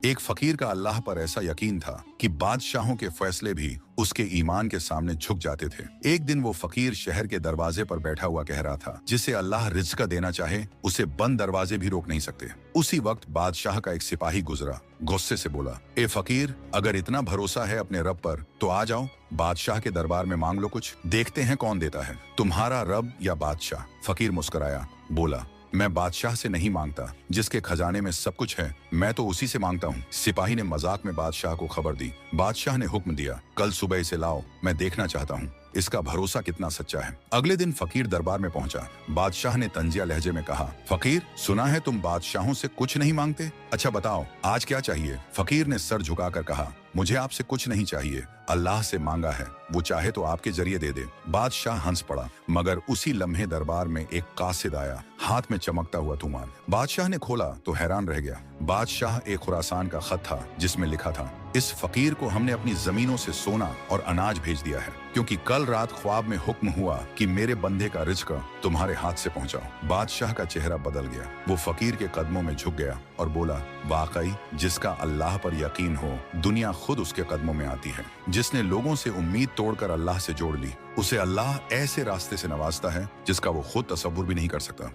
एक फकीर का अल्लाह पर ऐसा यकीन था कि बादशाहों के फैसले भी उसके ईमान के सामने झुक जाते थे। एक दिन वो फकीर शहर के दरवाजे पर बैठा हुआ कह रहा था, जिसे अल्लाह रिज़्क देना चाहे उसे बंद दरवाजे भी रोक नहीं सकते। उसी वक्त बादशाह का एक सिपाही गुजरा, गुस्से से बोला, ए फकीर, अगर इतना भरोसा है अपने रब पर तो आ जाओ, बादशाह के दरबार में मांग लो कुछ, देखते हैं कौन देता है, तुम्हारा रब या बादशाह। फकीर मुस्कुराया, बोला, मैं बादशाह से नहीं मांगता, जिसके खजाने में सब कुछ है, मैं तो उसी से मांगता हूँ। सिपाही ने मजाक में बादशाह को खबर दी। बादशाह ने हुक्म दिया, कल सुबह इसे लाओ, मैं देखना चाहता हूँ इसका भरोसा कितना सच्चा है। अगले दिन फकीर दरबार में पहुंचा। बादशाह ने तंजिया लहजे में कहा, फकीर, सुना है तुम बादशाहों से कुछ नहीं मांगते, अच्छा बताओ आज क्या चाहिए। फकीर ने सर झुकाकर कहा, मुझे आपसे कुछ नहीं चाहिए, अल्लाह से मांगा है, वो चाहे तो आपके जरिए दे दे। बादशाह हंस पड़ा, मगर उसी लम्हे दरबार में एक कासिद आया, हाथ में चमकता हुआ तूमान। बादशाह ने खोला तो हैरान रह गया। बादशाह एक खुरासान का खत था, जिसमें लिखा था, इस फकीर को हमने अपनी जमीनों से सोना और अनाज भेज दिया है, क्योंकि कल रात ख्वाब में हुक्म हुआ कि मेरे बंदे का रिज़्क तुम्हारे हाथ से पहुंचाओ। बादशाह का चेहरा बदल गया, वो फकीर के कदमों में झुक गया और बोला, वाकई जिसका अल्लाह पर यकीन हो, दुनिया खुद उसके कदमों में आती है। जिसने लोगों से उम्मीद तोड़कर अल्लाह से जोड़ ली, उसे अल्लाह ऐसे रास्ते से नवाजता है जिसका वो खुद तसव्वुर भी नहीं कर सकता।